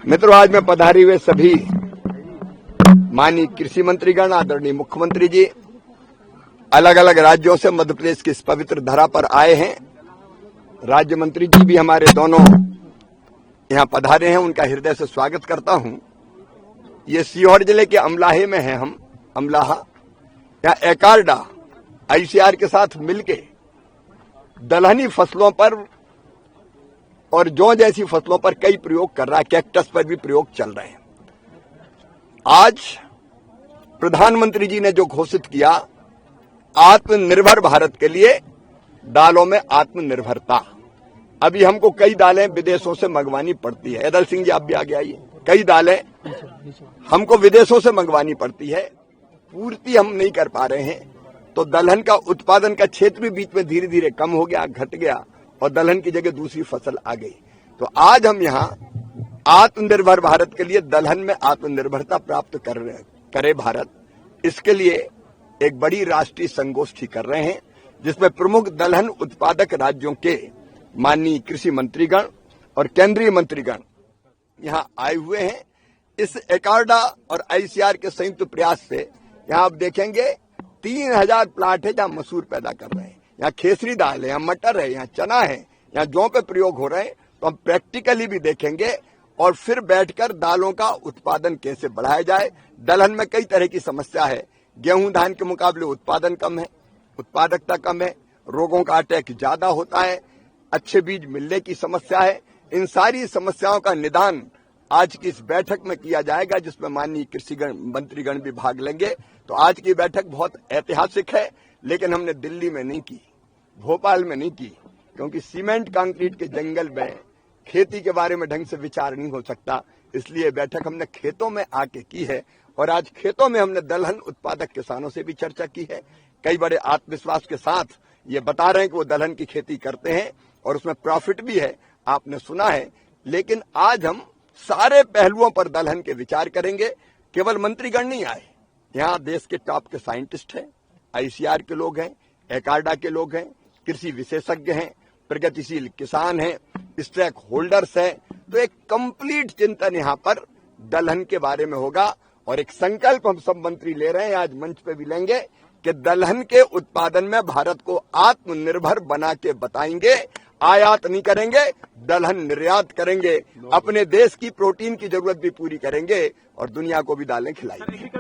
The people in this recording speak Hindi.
मित्रों, आज मैं पधारे हुए सभी माननीय कृषि मंत्रीगण, आदरणीय मुख्यमंत्री जी अलग अलग राज्यों से मध्य प्रदेश की इस पवित्र धरा पर आए हैं। राज्य मंत्री जी भी हमारे दोनों यहां पधारे हैं, उनका हृदय से स्वागत करता हूं। ये सीहोर जिले के अमलाहे में हैं हम, अमलाहा। यहाँ एकार्डा आईसीआर के साथ मिलके दलहनी फसलों पर और जौ जैसी फसलों पर कई प्रयोग कर रहा है, कैक्टस पर भी प्रयोग चल रहे हैं। आज प्रधानमंत्री जी ने जो घोषित किया आत्मनिर्भर भारत के लिए, दालों में आत्मनिर्भरता। अभी हमको कई दालें विदेशों से मंगवानी पड़ती है। एदल सिंह जी, आप भी आगे आइए। कई दालें हमको विदेशों से मंगवानी पड़ती है, पूर्ति हम नहीं कर पा रहे हैं। तो दलहन का उत्पादन का क्षेत्र भी बीच में धीरे धीरे कम हो गया, घट गया और दलहन की जगह दूसरी फसल आ गई। तो आज हम यहाँ आत्मनिर्भर भारत के लिए दलहन में आत्मनिर्भरता प्राप्त करे भारत, इसके लिए एक बड़ी राष्ट्रीय संगोष्ठी कर रहे हैं, जिसमें प्रमुख दलहन उत्पादक राज्यों के माननीय कृषि मंत्रीगण और केंद्रीय मंत्रीगण यहाँ आए हुए हैं। इस एकार्डा और आईसीआर के संयुक्त प्रयास से यहाँ आप देखेंगे 3000 प्लाट है जहाँ मसूर पैदा कर रहे हैं। यहाँ खेसरी दाल है, यहाँ मटर है, यहाँ चना है, यहाँ जौ पे प्रयोग हो रहे हैं। तो हम प्रैक्टिकली भी देखेंगे और फिर बैठकर दालों का उत्पादन कैसे बढ़ाया जाए। दलहन में कई तरह की समस्या है। गेहूं धान के मुकाबले उत्पादन कम है, उत्पादकता कम है, रोगों का अटैक ज्यादा होता है, अच्छे बीज मिलने की समस्या है। इन सारी समस्याओं का निदान आज की इस बैठक में किया जाएगा, जिसमें माननीय कृषि मंत्रीगण भी भाग लेंगे। तो आज की बैठक बहुत ऐतिहासिक है, लेकिन हमने दिल्ली में नहीं की, भोपाल में नहीं की, क्योंकि सीमेंट कंक्रीट के जंगल में खेती के बारे में ढंग से विचार नहीं हो सकता। इसलिए बैठक हमने खेतों में आके की है और आज खेतों में हमने दलहन उत्पादक किसानों से भी चर्चा की है। कई बड़े आत्मविश्वास के साथ ये बता रहे हैं कि वो दलहन की खेती करते हैं और उसमें प्रॉफिट भी है, आपने सुना है। लेकिन आज हम सारे पहलुओं पर दलहन के विचार करेंगे। केवल मंत्रीगण नहीं आए, यहाँ देश के टॉप के साइंटिस्ट हैं, आईसीआर के लोग हैं, एकार्डा के लोग हैं, कृषि विशेषज्ञ हैं, प्रगतिशील किसान हैं, स्टेक होल्डर्स हैं। तो एक कंप्लीट चिंतन यहाँ पर दलहन के बारे में होगा और एक संकल्प हम सब मंत्री ले रहे हैं, आज मंच पे भी लेंगे कि दलहन के उत्पादन में भारत को आत्मनिर्भर बना के बताएंगे। आयात नहीं करेंगे, दलहन निर्यात करेंगे, अपने देश की प्रोटीन की जरूरत भी पूरी करेंगे और दुनिया को भी दालें खिलाएंगे।